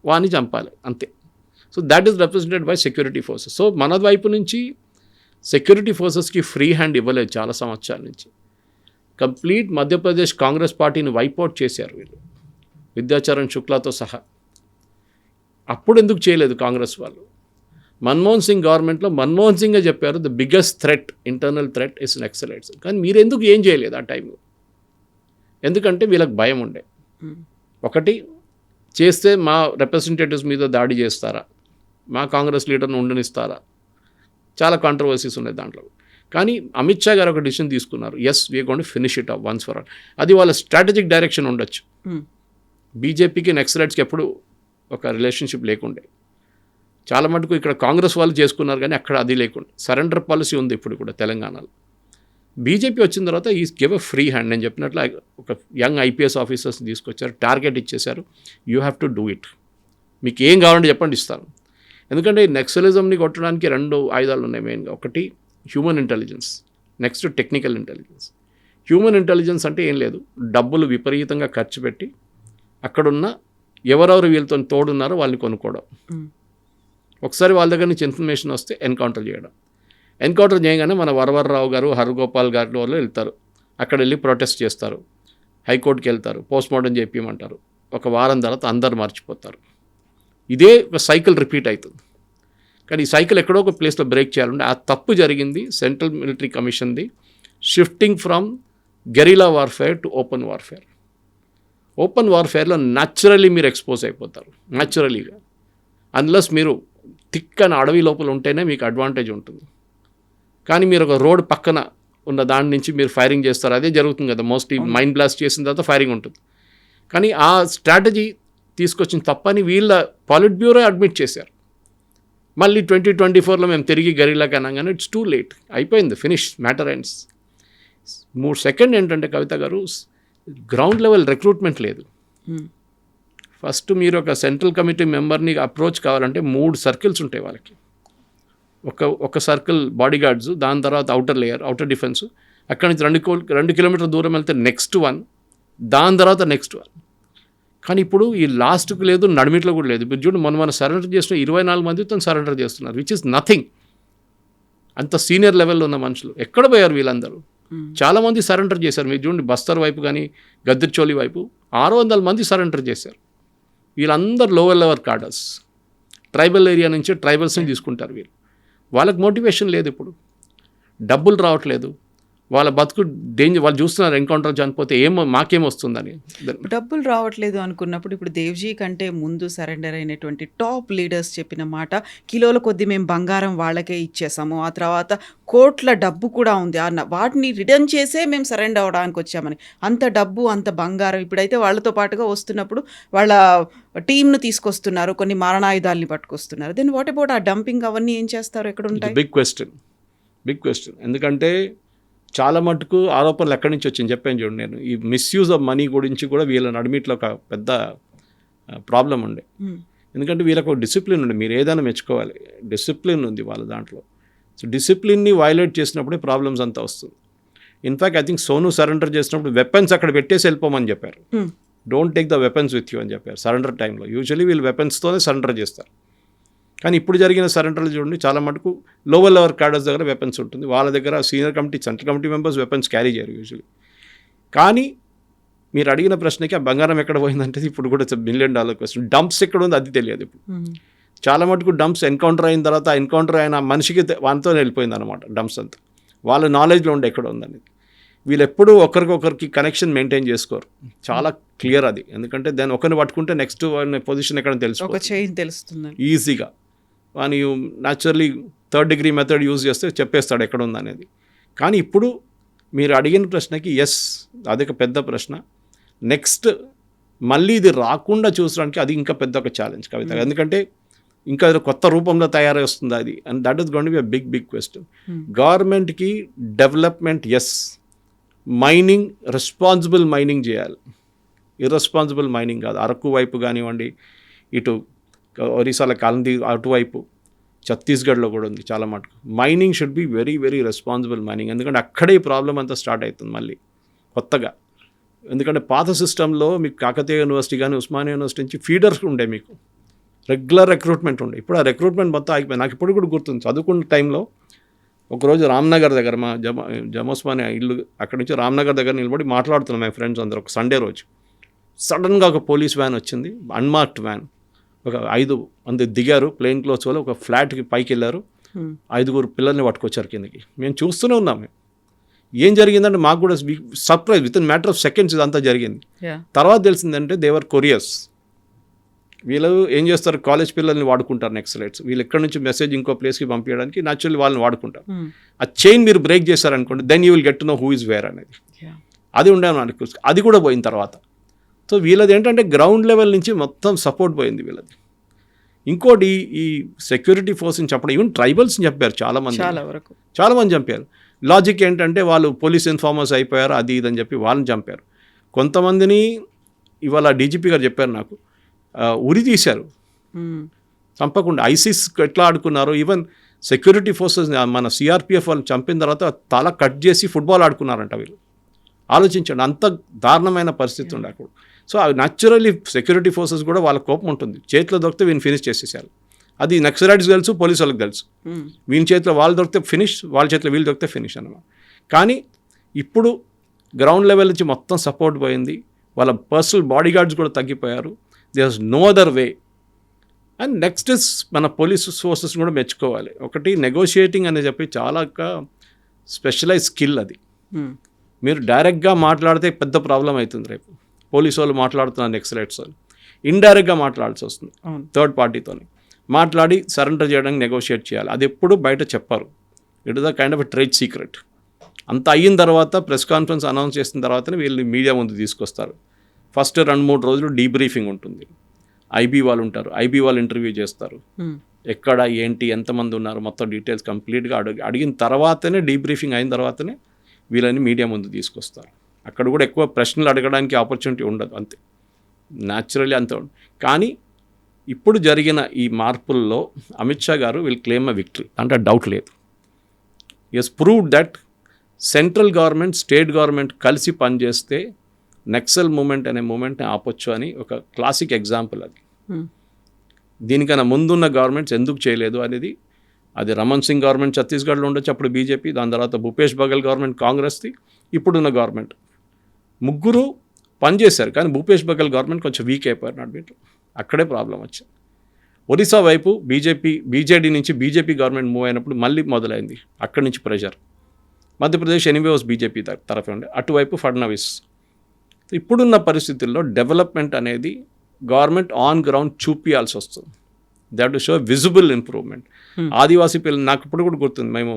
వాని చంపాలి అంతే. So that is represented by security forces. So మన వైపు నుంచి సెక్యూరిటీ ఫోర్సెస్కి ఫ్రీ హ్యాండ్ ఇవ్వలేదు చాలా సంవత్సరాల నుంచి. కంప్లీట్ మధ్యప్రదేశ్ కాంగ్రెస్ పార్టీని వైపౌట్ చేశారు వీళ్ళు, విద్యాచరణ్ శుక్లాతో సహా. అప్పుడు ఎందుకు చేయలేదు కాంగ్రెస్ వాళ్ళు? మన్మోహన్ సింగ్ గవర్నమెంట్లో మన్మోహన్ సింగే చెప్పారు the biggest threat, internal threat is Naxalites. కానీ మీరు ఎందుకు ఏం చేయలేదు ఆ టైంలో? ఎందుకంటే వీళ్ళకి భయం ఉండే. ఒకటి, చేస్తే మా రిప్రజెంటేటివ్స్ మీద దాడి చేస్తారా, మా కాంగ్రెస్ లీడర్ని ఉండనిస్తారా, చాలా కాంట్రవర్సీస్ ఉన్నాయి దాంట్లో. కానీ అమిత్ షా గారు ఒక డిసిషన్ తీసుకున్నారు, yes we're going to finish it up once for all. అది వాళ్ళ స్ట్రాటజిక్ డైరెక్షన్ ఉండొచ్చు. బీజేపీకి నక్సలైట్స్కి ఎప్పుడు ఒక రిలేషన్షిప్ లేకుండే. చాలా మటుకు ఇక్కడ కాంగ్రెస్ వాళ్ళు చేసుకున్నారు, కానీ అక్కడ అది లేకుండా సరెండర్ పాలసీ ఉంది ఇప్పుడు కూడా తెలంగాణలో. బీజేపీ వచ్చిన తర్వాత ఈ గివ్ ఎ ఫ్రీ హ్యాండ్. నేను చెప్పినట్లు ఒక యంగ్ ఐపీఎస్ ఆఫీసర్స్ తీసుకొచ్చారు, టార్గెట్ ఇచ్చేశారు, you have to do it, మీకు ఏం కావాలంటే చెప్పండి ఇస్తాను. ఎందుకంటే నక్సలిజంని కొట్టడానికి 2 ఆయుధాలు ఉన్నాయి మెయిన్గా. ఒకటి human intelligence, next technical intelligence. Human intelligence అంటే ఏం లేదు, డబ్బులు విపరీతంగా ఖర్చు పెట్టి అక్కడున్న ఎవరెవరు వీళ్ళతో తోడున్నారో వాళ్ళని కొనుక్కోవడం. ఒకసారి వాళ్ళ దగ్గర నుంచి ఇన్ఫర్మేషన్ వస్తే ఎన్కౌంటర్ చేయడం. ఎన్కౌంటర్ చేయగానే మన వరవరరావు గారు, హరగోపాల్ గారు వాళ్ళు వెళ్తారు, అక్కడ వెళ్ళి ప్రొటెస్ట్ చేస్తారు, హైకోర్టుకి వెళ్తారు, పోస్ట్మార్టం చేయించమంటారు. ఒక వారం తర్వాత అందరు మర్చిపోతారు. ఇదే ఒక సైకిల్ రిపీట్ అవుతుంది. కానీ ఈ సైకిల్ ఎక్కడో ఒక ప్లేస్లో బ్రేక్ చేయాలంటే ఆ తప్పు జరిగింది సెంట్రల్ మిలిటరీ కమిషన్ది, shifting from guerrilla warfare to open warfare. Open వార్ఫేర్లో న్యాచురల్లీ మీరు ఎక్స్పోజ్ అయిపోతారు, న్యాచురలీగా. అన్లెస్ మీరు థిక్ అని అడవి లోపల ఉంటేనే మీకు అడ్వాంటేజ్ ఉంటుంది. కానీ మీరు ఒక రోడ్ పక్కన ఉన్న దాని నుంచి మీరు ఫైరింగ్ చేస్తారు, అదే జరుగుతుంది కదా మోస్ట్లీ. మైండ్ బ్లాస్ట్ చేసిన తర్వాత ఫైరింగ్ ఉంటుంది. కానీ ఆ స్ట్రాటజీ తీసుకొచ్చిన తప్పని వీళ్ళ పాలిట్ బ్యూరో అడ్మిట్ చేశారు. మళ్ళీ 2024లో మేము తిరిగి గరిలాకి అనగానే ఇట్స్ టూ లేట్, అయిపోయింది, ఫినిష్, మ్యాటర్ ఎండ్స్. సెకండ్ ఏంటంటే కవిత గారు, గ్రౌండ్ లెవెల్ రిక్రూట్మెంట్ లేదు. ఫస్ట్ మీరు ఒక సెంట్రల్ కమిటీ మెంబర్ని అప్రోచ్ కావాలంటే 3 సర్కిల్స్ ఉంటాయి వాళ్ళకి. ఒక సర్కిల్ బాడీ గార్డ్స్, దాని తర్వాత అవుటర్ లేయర్, అవుటర్ డిఫెన్స్, అక్కడి నుంచి 2 కిలోమీటర్ల దూరం వెళ్తే నెక్స్ట్ 1, దాని తర్వాత నెక్స్ట్ 1. కానీ ఇప్పుడు ఈ లాస్ట్కి లేదు, నడిమిట్లో కూడా లేదు. ఇప్పుడు చూడండి, మన సరెండర్ చేసిన 24 మందితో సరెండర్ చేస్తున్నారు, విచ్ ఇస్ నథింగ్. అంత సీనియర్ లెవెల్లో ఉన్న మనుషులు ఎక్కడ పోయారు వీళ్ళందరూ? చాలామంది సరెండర్ చేశారు. మీరు చూడండి, బస్తర్ వైపు కానీ గద్దిర్చోలి వైపు 600 మంది సరెండర్ చేశారు. వీళ్ళందరూ లోవర్ లెవెల్ కార్డర్స్, ట్రైబల్ ఏరియా నుంచి ట్రైబల్స్ని తీసుకుంటారు వీళ్ళు. వాళ్ళకి మోటివేషన్ లేదు, ఇప్పుడు డబ్బులు రావట్లేదు, వాళ్ళ బతుకు డేంజర్, వాళ్ళు చూస్తున్నారు ఎన్కౌంటర్ చనిపోతే మాకేమొస్తుందని.
డబ్బులు రావట్లేదు అనుకున్నప్పుడు ఇప్పుడు దేవ్జీ కంటే ముందు సరెండర్ అయినటువంటి టాప్ లీడర్స్ చెప్పిన మాట, కిలోల కొద్దీ మేము బంగారం వాళ్ళకే ఇచ్చేసాము, ఆ తర్వాత కోట్ల డబ్బు కూడా ఉంది, వాటిని రిటర్న్ చేసే మేము సరెండర్ అవ్వడానికి వచ్చామని. అంత డబ్బు అంత బంగారం ఇప్పుడైతే వాళ్ళతో పాటుగా వస్తున్నప్పుడు వాళ్ళ టీంను తీసుకొస్తున్నారు, కొన్ని మారణాయుధాలని పట్టుకొస్తున్నారు. దెన్ వాట్ అబౌట్ ఆ డంపింగ్ అవన్నీ ఏం చేస్తారు, ఎక్కడ ఉంటాయి?
Big question. ఎందుకంటే చాలా మటుకు ఆరోపణలు ఎక్కడి నుంచి వచ్చింది చెప్పాను చూడండి. నేను ఈ మిస్యూజ్ ఆఫ్ మనీ గురించి కూడా వీళ్ళ నడిమిట్లో ఒక పెద్ద ప్రాబ్లం ఉండే. ఎందుకంటే వీళ్ళకు ఒక డిసిప్లిన్ ఉంది, మీరు ఏదైనా మెచ్చుకోవాలి, డిసిప్లిన్ ఉంది వాళ్ళ దాంట్లో. సో డిసిప్లిన్ని వైలేట్ చేసినప్పుడే ప్రాబ్లమ్స్ అంతా వస్తుంది. In fact I think Sonu surrender చేసినప్పుడు వెపన్స్ అక్కడ పెట్టేసి వెళ్ళిపోమని చెప్పారు. Don't take the weapons with you అని చెప్పారు సరెండర్ టైంలో. యూజువల్లీ వీళ్ళు వెపన్స్తోనే సరెండర్ చేస్తారు. కానీ ఇప్పుడు జరిగిన సరెండర్లు చూడండి, చాలా మటుకు లోవర్ లెవెల్ క్యాడర్స్ దగ్గర వెపన్స్ ఉంటుంది, వాళ్ళ దగ్గర senior committee, central committee members weapons carry చేయరు యూజువల్లీ. కానీ మీరు అడిగిన ప్రశ్నకి ఆ బంగారం ఎక్కడ పోయిందంటే ఇప్పుడు కూడా $1 బిలియన్ క్వశ్చన్. డంప్స్ ఎక్కడ ఉంది అది తెలియదు ఇప్పుడు. చాలా మటుకు డంప్స్ ఎన్కౌంటర్ అయిన తర్వాత ఎన్కౌంటర్ అయిన మనిషికి వానితో వెళ్ళిపోయింది అనమాట డంప్స్ అంతా. వాళ్ళ నాలెడ్జ్లో ఉండే ఎక్కడ ఉందని. వీళ్ళు ఎప్పుడూ ఒకరికొకరికి కనెక్షన్ మెయింటైన్ చేసుకోరు, చాలా క్లియర్ అది. ఎందుకంటే దాన్ని ఒకరిని పట్టుకుంటే నెక్స్ట్ పొజిషన్ ఎక్కడ
తెలుస్తుంది
ఈజీగా. వాని naturally third degree method use చేస్తే చెప్పేస్తాడు ఎక్కడ ఉందనేది. కానీ ఇప్పుడు మీరు అడిగిన ప్రశ్నకి అదొక పెద్ద ప్రశ్న. నెక్స్ట్ మళ్ళీ ఇది రాకుండా చూసడానికి అది ఇంకా పెద్ద ఒక ఛాలెంజ్ కవిత. ఎందుకంటే ఇంకా కొత్త రూపంలో తయారై వస్తుంది అది. And that is going to be a big question. గవర్నమెంట్కి డెవలప్మెంట్ మైనింగ్, రెస్పాన్సిబుల్ మైనింగ్ చేయాలి, ఇర్రెస్పాన్సిబుల్ మైనింగ్ కాదు. అరకు వైపు కానివ్వండి, ఇటు ఒరిస్సాల కాలంది అటువైపు, ఛత్తీస్గఢ్లో కూడా ఉంది చాలా మటుకు. Mining should be very very responsible mining. ఎందుకంటే అక్కడే ఈ ప్రాబ్లం అంతా స్టార్ట్ అవుతుంది మళ్ళీ కొత్తగా. ఎందుకంటే పాత సిస్టంలో మీకు కాకతీయ యూనివర్సిటీ కానీ ఉస్మానియా యూనివర్సిటీ నుంచి ఫీడర్స్ ఉండే, మీకు రెగ్యులర్ రిక్రూట్మెంట్ ఉండే. ఇప్పుడు ఆ రిక్రూట్మెంట్ మొత్తం ఆగిపోయింది. నాకు ఇప్పుడు కూడా గుర్తుంది, చదువుకున్న టైంలో ఒకరోజు రామ్నగర్ దగ్గర మా జమోస్మానియా ఇల్లు, అక్కడి నుంచి రామ్నగర్ దగ్గర నిలబడి మాట్లాడుతున్నాం మా ఫ్రెండ్స్ అందరూ. ఒక సండే రోజు సడన్గా ఒక పోలీస్ వ్యాన్ వచ్చింది, అన్మార్క్డ్ వ్యాన్. ఒక 5 మంది దిగారు ప్లెయిన్ క్లోత్స్ వల్ల, ఒక ఫ్లాట్కి పైకి వెళ్ళారు, 5 పిల్లల్ని పట్టుకొచ్చారు కిందకి. మేము చూస్తూనే ఉన్నాం. ఏం జరిగిందంటే మాకు కూడా surprise, with in matter of seconds ఇదంతా జరిగింది. తర్వాత తెలిసిందంటే దేవర్ కొరియర్స్. వీళ్ళు ఏం చేస్తారు, కాలేజ్ పిల్లల్ని వాడుకుంటారు నక్సలైట్స్. వీళ్ళు ఎక్కడి నుంచి మెసేజ్ ఇంకో ప్లేస్కి పంపించడానికి న్యాచురల్లీ వాళ్ళని వాడుకుంటారు. ఆ చైన్ మీరు బ్రేక్ చేశారనుకోండి, then you will get to know who is where అనేది. అది ఉండేది మనకు, అది కూడా పోయిన తర్వాత. సో వీళ్ళది ఏంటంటే గ్రౌండ్ లెవెల్ నుంచి మొత్తం సపోర్ట్ పోయింది వీళ్ళది. ఇంకోటి ఈ సెక్యూరిటీ ఫోర్స్ని చెప్పడం, ఈవెన్ ట్రైబల్స్ని చెప్పారు చాలామంది చంపారు. లాజిక్ ఏంటంటే వాళ్ళు పోలీస్ ఇన్ఫార్మర్స్ అయిపోయారు, అది ఇదని చెప్పి వాళ్ళని చంపారు. కొంతమందిని ఇవాళ డీజీపీ గారు చెప్పారు నాకు, ఉరి తీశారు చంపకుండా. ఐసిస్ ఎట్లా ఆడుకున్నారు, ఈవెన్ సెక్యూరిటీ ఫోర్సెస్ మన సిఆర్పిఎఫ్ వాళ్ళు చంపిన తర్వాత తల కట్ చేసి ఫుట్బాల్ ఆడుకున్నారంట వీళ్ళు. ఆలోచించండి, అంత దారుణమైన పరిస్థితి ఉండే అక్కడ. సో న్యాచురల్లీ సెక్యూరిటీ ఫోర్సెస్ కూడా వాళ్ళ కోపం ఉంటుంది, చేతిలో దొరికితే వీళ్ళని ఫినిష్ చేసేసారు. అది నక్సలైట్స్ తెలుసు, పోలీసు వాళ్ళకి తెలుసు. వీళ్ళ చేతిలో వాళ్ళు దొరికితే ఫినిష్, వాళ్ళ చేతిలో వీళ్ళు దొరికితే ఫినిష్ అన్నమాట. కానీ ఇప్పుడు గ్రౌండ్ లెవెల్ నుంచి మొత్తం సపోర్ట్ పోయింది, వాళ్ళ పర్సనల్ బాడీ గార్డ్స్ కూడా తగ్గిపోయారు. There is no other way. And next is మన పోలీస్ ఫోర్సెస్ కూడా మెచ్చుకోవాలి. ఒకటి నెగోషియేటింగ్ అని చెప్పి చాలా స్పెషలైజ్ స్కిల్ అది. మీరు డైరెక్ట్గా మాట్లాడితే పెద్ద ప్రాబ్లం అవుతుంది. రేపు పోలీసు వాళ్ళు మాట్లాడుతున్నారు నక్సలైట్స్ వాళ్ళు, ఇండైరెక్ట్గా మాట్లాడాల్సి వస్తుంది థర్డ్ పార్టీతో. మాట్లాడి సరెండర్ చేయడానికి నెగోషియేట్ చేయాలి. అది ఎప్పుడు బయట చెప్పారు, it is the kind of trade secret. అంత అయిన తర్వాత ప్రెస్ కాన్ఫరెన్స్ అనౌన్స్ చేసిన తర్వాతనే వీళ్ళు మీడియా ముందు తీసుకొస్తారు. ఫస్ట్ 2-3 రోజులు డీబ్రీఫింగ్ ఉంటుంది, ఐబీ వాళ్ళు ఉంటారు, ఐబీ వాళ్ళు ఇంటర్వ్యూ చేస్తారు, ఎక్కడ ఏంటి ఎంతమంది ఉన్నారు మొత్తం డీటెయిల్స్ కంప్లీట్గా అడిగిన తర్వాతనే, డీబ్రీఫింగ్ అయిన తర్వాతనే వీళ్ళని మీడియా ముందు తీసుకొస్తారు. అక్కడ కూడా ఎక్కువ ప్రశ్నలు అడగడానికి ఆపర్చునిటీ ఉండదు, అంతే న్యాచురల్లీ అంతే. కానీ ఇప్పుడు జరిగిన ఈ మార్పుల్లో అమిత్ షా గారు విల్ క్లెయిమ్ అ విక్టరీ, అంటే డౌట్ లేదు. Is proved that central government, state government కలిసి పనిచేస్తే నక్సల్ మూమెంట్ అనే మూమెంట్ని ఆపొచ్చు అని ఒక క్లాసిక్ ఎగ్జాంపుల్ అది. దీనికన్నా ముందున్న గవర్నమెంట్స్ ఎందుకు చేయలేదు అనేది, అది రమణ్ సింగ్ గవర్నమెంట్ ఛత్తీస్గఢ్లో ఉండొచ్చు, అప్పుడు బీజేపీ, దాని తర్వాత భూపేష్ బఘెల్ గవర్నమెంట్ కాంగ్రెస్ది, ఇప్పుడున్న గవర్నమెంట్, ముగ్గురు పనిచేశారు. కానీ భూపేష్ బఘెల్ గవర్నమెంట్ కొంచెం వీక్ అయిపోయారు నడిమిట్లో, అక్కడే ప్రాబ్లం వచ్చింది. ఒరిస్సా వైపు బీజేడీ నుంచి బీజేపీ గవర్నమెంట్ మూవ్ అయినప్పుడు మళ్ళీ మొదలైంది అక్కడి నుంచి ప్రెషర్. మధ్యప్రదేశ్ ఎనీవే బీజేపీ తరఫు ఉండే, అటువైపు ఫడ్నవీస్. ఇప్పుడున్న పరిస్థితుల్లో డెవలప్మెంట్ అనేది గవర్నమెంట్ ఆన్ గ్రౌండ్ చూపియాల్సి వస్తుంది. They have to show visible improvement. Adivasi పిల్లలు నాకు ఇప్పుడు కూడా గుర్తుంది, మేము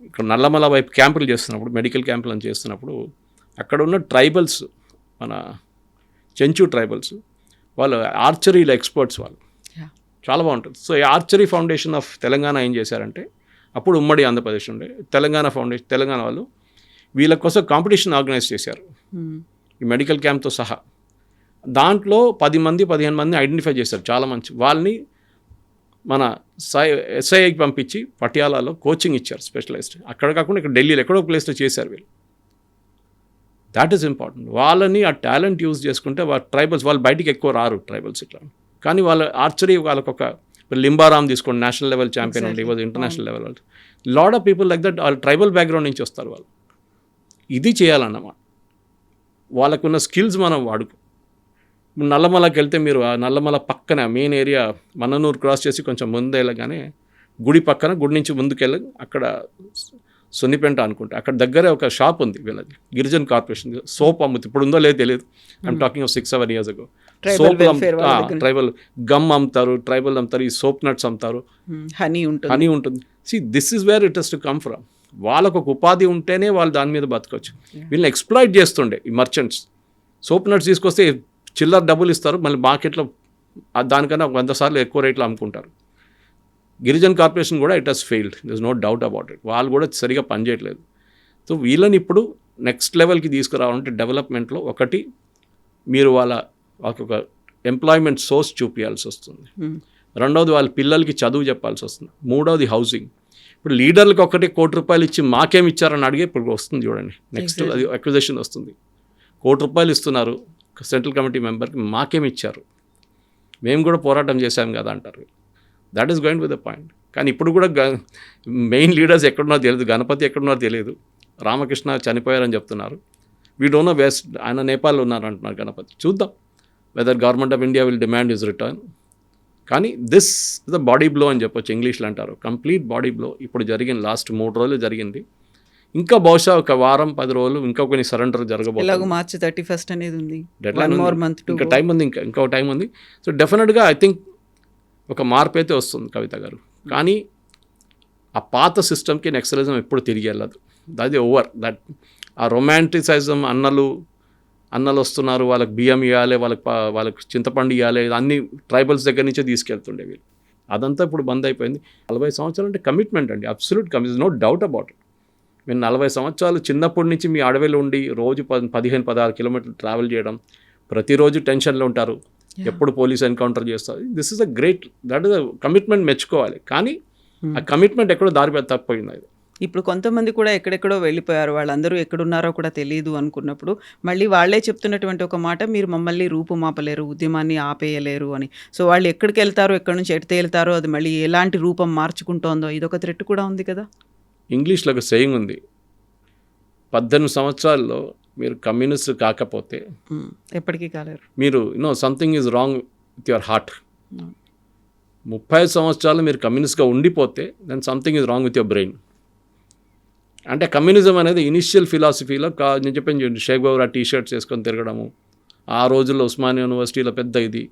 ఇక్కడ నల్లమల వైపు క్యాంపులు చేస్తున్నప్పుడు, మెడికల్ క్యాంపులు అని చేస్తున్నప్పుడు అక్కడ ఉన్న ట్రైబల్స్, మన చెంచు ట్రైబల్స్, వాళ్ళు ఆర్చరీలో ఎక్స్పర్ట్స్, వాళ్ళు చాలా బాగుంటుంది. సో ఈ ఆర్చరీ ఫౌండేషన్ ఆఫ్ తెలంగాణ ఏం చేశారంటే, అప్పుడు ఉమ్మడి ఆంధ్రప్రదేశ్ ఉండే తెలంగాణ ఫౌండేషన్, తెలంగాణ వాళ్ళు వీళ్ళ కోసం కాంపిటీషన్ ఆర్గనైజ్ చేశారు ఈ మెడికల్ క్యాంప్తో సహా. దాంట్లో 10 మంది 15 మంది ఐడెంటిఫై చేశారు, చాలా మంచి వాళ్ళని మన ఎస్ఐకి పంపించి పటియాలాలో కోచింగ్ ఇచ్చారు, స్పెషలైజ్డ్. అక్కడ కాకుండా ఇక్కడ ఢిల్లీలో ఎక్కడో ప్లేస్లో చేశారు వీళ్ళు. That is important. వాళ్ళని ఆ టాలెంట్ యూజ్ చేసుకుంటే ట్రైబల్స్ వాళ్ళు బయటికి ఎక్కువ రారు, ట్రైబల్స్ ఇట్లా. కానీ వాళ్ళ ఆర్చరీ వాళ్ళకొక లింబారామ్ తీసుకోండి, నేషనల్ లెవెల్ ఛాంపియన్ ఉండి, ఇవాళ international level. Lot of people like that వాళ్ళు ట్రైబల్ బ్యాక్గ్రౌండ్ నుంచి వస్తారు వాళ్ళు. ఇది చేయాలన్నమాట. వాళ్ళకున్న స్కిల్స్ మనం వాడుకో. నల్లమలకి వెళ్తే మీరు ఆ నల్లమల పక్కన మెయిన్ ఏరియా మన్ననూరు క్రాస్ చేసి కొంచెం ముందు వెళ్ళగానే గుడి పక్కన, గుడి నుంచి ముందుకెళ్ళి అక్కడ సున్నిపెంట అనుకుంటా, అక్కడ దగ్గరే ఒక షాప్ ఉంది వీళ్ళది, గిరిజన్ కార్పొరేషన్ సోప్ అమ్ముతుంది. ఇప్పుడు ఉందో లేదో తెలియదు, I'm talking of 6-7 years ago. Soap, tribal gum అమ్ముతారు, ట్రైబల్ అమ్ముతారు, ఈ సోప్ నట్స్ అమ్ముతారు, హనీ ఉంటుంది. See this is where it has to come from. వాళ్ళకు ఒక ఉపాధి ఉంటేనే వాళ్ళు దాని మీద బతకొచ్చు. వీళ్ళని ఎక్స్ప్లాయిట్ చేస్తుండే ఈ మర్చెంట్స్. సోప్ నట్స్ తీసుకొస్తే చిల్లర డబ్బులు ఇస్తారు, మళ్ళీ మార్కెట్లో దానికన్నా 100 సార్లు ఎక్కువ రేట్లో అమ్ముకుంటారు. గిరిజన్ కార్పొరేషన్ కూడా it has failed, there is no doubt about it. వాళ్ళు కూడా సరిగా పనిచేయట్లేదు. సో వీళ్ళని ఇప్పుడు నెక్స్ట్ లెవెల్కి తీసుకురావాలంటే డెవలప్మెంట్లో ఒకటి మీరు వాళ్ళకొక ఎంప్లాయ్మెంట్ సోర్స్ చూపించాల్సి వస్తుంది. రెండవది వాళ్ళ పిల్లలకి చదువు చెప్పాల్సి వస్తుంది. మూడవది హౌసింగ్. ఇప్పుడు లీడర్లకు ఒకటి ₹1 ఇచ్చి మాకేమి ఇచ్చారని అడిగే ఇప్పుడు వస్తుంది చూడండి, నెక్స్ట్ అది అక్విజిషన్ వస్తుంది. ₹1 ఇస్తున్నారు సెంట్రల్ కమిటీ మెంబర్కి, మాకేమి ఇచ్చారు, మేము కూడా పోరాటం చేశాం కదా అంటారు. That is going with the point. కానీ ఇప్పుడు కూడా మెయిన్ లీడర్స్ ఎక్కడున్నారో తెలియదు, గణపతి ఎక్కడున్నారో తెలియదు, రామకృష్ణ చనిపోయారని చెప్తున్నారు. వీ డోంట్ నో వెస్ట్, ఆయన నేపాల్లో ఉన్నారు అంటున్నారు గణపతి. చూద్దాం whether government of India will demand his return. కానీ this is the body blow అని చెప్పొచ్చు, ఇంగ్లీష్లో అంటారు, కంప్లీట్ బాడీ బ్లో. ఇప్పుడు జరిగింది, లాస్ట్ 3 రోజులు జరిగింది. ఇంకా బహుశా ఒక వారం 10 రోజులు ఇంకా కొన్ని సరెండర్ జరగబోతుంది.
మార్చి 31 అనేది ఉంది,
ఇంకా టైం ఉంది, ఇంకో టైం ఉంది. సో డెఫినెట్గా ఐ థింక్ ఒక మార్పు అయితే వస్తుంది కవిత గారు. కానీ ఆ పాత సిస్టమ్కి నెక్సలిజం ఎప్పుడు తిరిగి వెళ్ళదు. అది ఓవర్. దట్ ఆ రొమాంటిసైజం, అన్నలు వస్తున్నారు, వాళ్ళకి బియ్యం ఇవ్వాలి, వాళ్ళకి చింతపండు ఇవ్వాలి, అన్ని ట్రైబల్స్ దగ్గర నుంచే తీసుకెళ్తుండే వీళ్ళు. అదంతా ఇప్పుడు బంద్ అయిపోయింది. 40 సంవత్సరాలు అంటే కమిట్మెంట్ అండి, absolute commitment, no doubt about it. మీరు 40 సంవత్సరాలు చిన్నప్పటి నుంచి మీ అడవిలో ఉండి రోజు 15-16 కిలోమీటర్లు ట్రావెల్ చేయడం, ప్రతిరోజు టెన్షన్లో ఉంటారు, ఎప్పుడు పోలీస్ ఎన్కౌంటర్ చేస్తారు. This is a great, that is a commitment, మెచ్చుకోవాలి. కానీ ఆ కమిట్మెంట్ ఎక్కడో దారి తప్పిపోయింది. అది
ఇప్పుడు కొంతమంది కూడా ఎక్కడెక్కడో వెళ్ళిపోయారు, వాళ్ళందరూ ఎక్కడున్నారో కూడా తెలియదు అనుకున్నప్పుడు మళ్ళీ వాళ్ళే చెప్తున్నటువంటి ఒక మాట, మీరు మమ్మల్ని రూపుమాపలేరు, ఉద్యమాన్ని ఆపేయలేరు అని. సో వాళ్ళు ఎక్కడికి వెళ్తారో, ఎక్కడి నుంచి ఎటు తేలుతారో, అది మళ్ళీ ఎలాంటి రూపం మార్చుకుంటోందో ఇదొక థ్రెట్ కూడా ఉంది కదా.
ఇంగ్లీష్లో ఒక సేయింగ్ ఉంది, 18 సంవత్సరాల్లో మీరు కమ్యూనిస్ట్ కాకపోతే
ఎప్పటికీ కాలేరు,
మీరు something is wrong with your heart. 30 సంవత్సరాలు మీరు కమ్యూనిస్ట్గా ఉండిపోతే then something is wrong with your brain. అంటే కమ్యూనిజం అనేది ఇనిషియల్ ఫిలాసఫీలో నేను చెప్పాను చూడండి, షేక్ బాబురా టీషర్ట్స్ వేసుకొని తిరగడము, ఆ రోజుల్లో ఉస్మానియా యూనివర్సిటీలో పెద్ద ఇది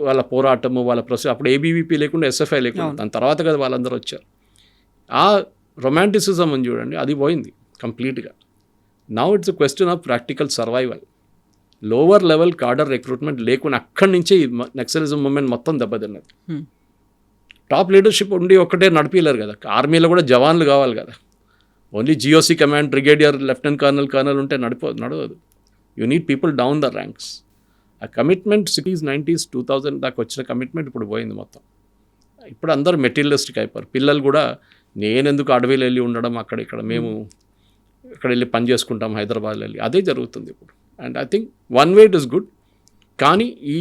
వాళ్ళ పోరాటము, వాళ్ళ ప్రొసెస్. అప్పుడు ఏబీవీపీ లేకుండా ఎస్ఎఫ్ఐ లేకుండా, దాని తర్వాత కదా వాళ్ళందరూ వచ్చారు. ఆ రొమాంటిసిజం అని చూడండి, అది పోయింది కంప్లీట్గా. Now it's a question of practical survival. Lower level cadre recruitment లేకుండా అక్కడి నుంచి నక్సలిజం మూమెంట్ మొత్తం దెబ్బతిన్నది. టాప్ లీడర్షిప్ ఉండి ఒక్కటే నడిపిలేరు కదా, ఆర్మీలో కూడా జవాన్లు కావాలి కదా. Only GOC command, brigadier, lieutenant colonel ఉంటే నడవదు. You need people down the ranks. ఆ కమిట్మెంట్ 60s, 90s, 2000 దాకా వచ్చిన కమిట్మెంట్ ఇప్పుడు పోయింది మొత్తం. ఇప్పుడు అందరూ మెటీరియలిస్టిక్ అయిపోయారు. పిల్లలు కూడా నేనెందుకు అడవిలో వెళ్ళి ఉండడం, అక్కడ మేము ఇక్కడ వెళ్ళి పని చేసుకుంటాం హైదరాబాద్లో వెళ్ళి, అదే జరుగుతుంది ఇప్పుడు. And I think one way it is good. కానీ ఈ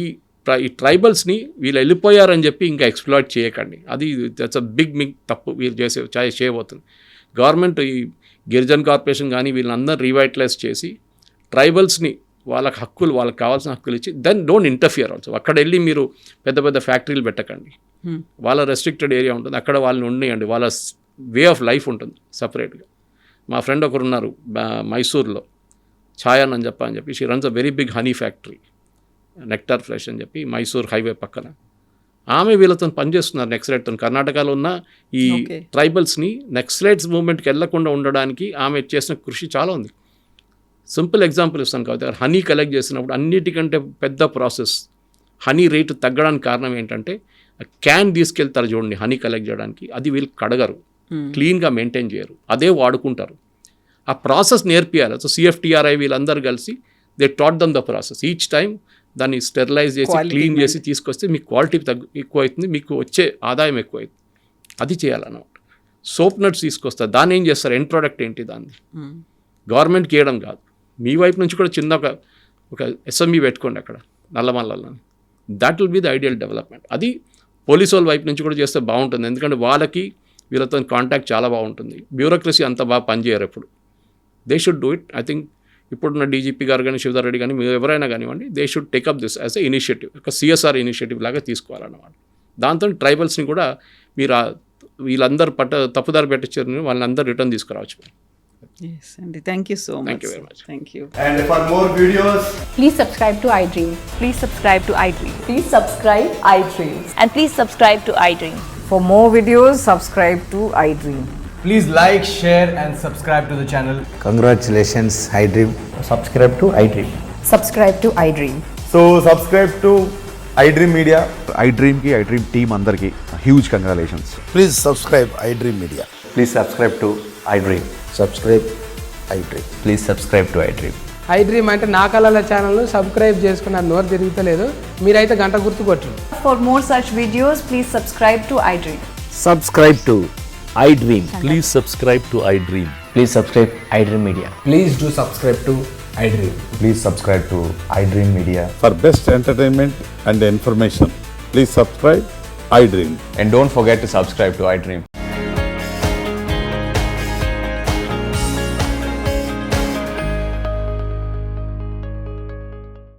ట్రైబల్స్ని వీళ్ళు వెళ్ళిపోయారని చెప్పి ఇంకా ఎక్స్ప్లాయిట్ చేయకండి. అది దట్స్ అ బిగ్ తప్పు వీళ్ళు చేయబోతుంది. గవర్నమెంట్ ఈ గిరిజన్ కార్పొరేషన్ కానీ వీళ్ళందరూ రీవైటలైజ్ చేసి ట్రైబల్స్ని వాళ్ళకి హక్కులు, వాళ్ళకి కావాల్సిన హక్కులు ఇచ్చి దెన్ డోంట్ ఇంటర్ఫియర్ ఆల్సో. అక్కడ వెళ్ళి మీరు పెద్ద పెద్ద ఫ్యాక్టరీలు పెట్టకండి, వాళ్ళ రెస్ట్రిక్టెడ్ ఏరియా ఉంటుంది, అక్కడ వాళ్ళని ఉండేయండి, వాళ్ళ వే ఆఫ్ లైఫ్ ఉంటుంది సపరేట్గా. మా ఫ్రెండ్ ఒకరు ఉన్నారు మైసూర్లో, ఛాయన్ అని చెప్పి she runs a very big honey factory, nectar fresh అని చెప్పి, మైసూర్ హైవే పక్కన. ఆమె వీళ్ళతో పనిచేస్తున్నారు నక్సలైట్తో. కర్ణాటకలో ఉన్న ఈ
Okay.
ట్రైబల్స్ని నక్సలైట్స్ మూవ్మెంట్కి వెళ్లకుండా ఉండడానికి ఆమె చేసిన కృషి చాలా ఉంది. సింపుల్ ఎగ్జాంపుల్ ఇస్తాను కాబట్టి, హనీ కలెక్ట్ చేసినప్పుడు అన్నిటికంటే పెద్ద ప్రాసెస్, హనీ రేటు తగ్గడానికి కారణం ఏంటంటే క్యాన్ తీసుకెళ్తారు చూడండి హనీ కలెక్ట్ చేయడానికి, అది వీళ్ళు కడగరు, క్లీన్గా మెయింటైన్ చేయరు, అదే వాడుకుంటారు. ఆ ప్రాసెస్ నేర్పియాలి. సో CFTRI వీళ్ళందరూ కలిసి they taught them the process. Each time దాన్ని స్టెరిలైజ్ చేసి
Quality
క్లీన్ చేసి తీసుకొస్తే మీకు క్వాలిటీ ఎక్కువ అవుతుంది, మీకు వచ్చే ఆదాయం ఎక్కువ అవుతుంది. అది చేయాలన్నమాట. సోప్ నట్స్ తీసుకొస్తారు, దాన్ని ఏం చేస్తారు, ఎండ్ ప్రోడక్ట్ ఏంటి, దాన్ని గవర్నమెంట్కి ఇవ్వడం కాదు, మీ వైపు నుంచి కూడా చిన్న ఒక SME పెట్టుకోండి అక్కడ నల్లమల్లని. That will be the ideal development. అది పోలీసు వాళ్ళ వైపు నుంచి కూడా చేస్తే బాగుంటుంది, ఎందుకంటే వాళ్ళకి వీళ్ళతో కాంటాక్ట్ చాలా బాగుంటుంది. బ్యూరోక్రసీ అంత బాగా పనిచేయరు ఎప్పుడు. They should do it. I think ఇప్పుడున్న DGP గారు కానీ, శివధర్ రెడ్డి కానీ, మీరు ఎవరైనా కానివ్వండి, they should take up this as a initiative, ఒక CSR ఇనిషియేటివ్ లాగా తీసుకోవాలన్నమాట. దాంతో ట్రైబల్స్ని కూడా మీరు వీళ్ళందరూ తప్పుదారి పెట్టించారు, వాళ్ళని అందరూ రిటర్న్ తీసుకురావచ్చు.
Yes, అండి. Thank you so much.
Thank you very much.
Thank you.
And for more videos,
Please subscribe to iDream.
Please subscribe to iDream.
Please subscribe iDream.
And please subscribe to iDream.
For more videos, subscribe to iDream.
please like, share and subscribe to the channel.
Congratulations, iDream.
subscribe to iDream.
Subscribe to iDream.
So subscribe to iDream Media.
iDream ki iDream team andarki huge congratulations.
Please subscribe iDream Media.
Please subscribe to iDream.
Subscribe iDream.
Please subscribe to iDream.
iDream అంటే నా కళల ఛానల్ను subscribe చేసుకున్న నోరు తిరుగుతలేదు, మీరైతే గంట గుర్తు కొట్టండి.
For more such videos, please subscribe to iDream.
Subscribe to iDream.
Please subscribe to iDream.
Please subscribe iDream Media.
Please do subscribe to iDream.
Please subscribe to iDream Media.
For best entertainment and information, please subscribe iDream.
And don't forget to subscribe to iDream.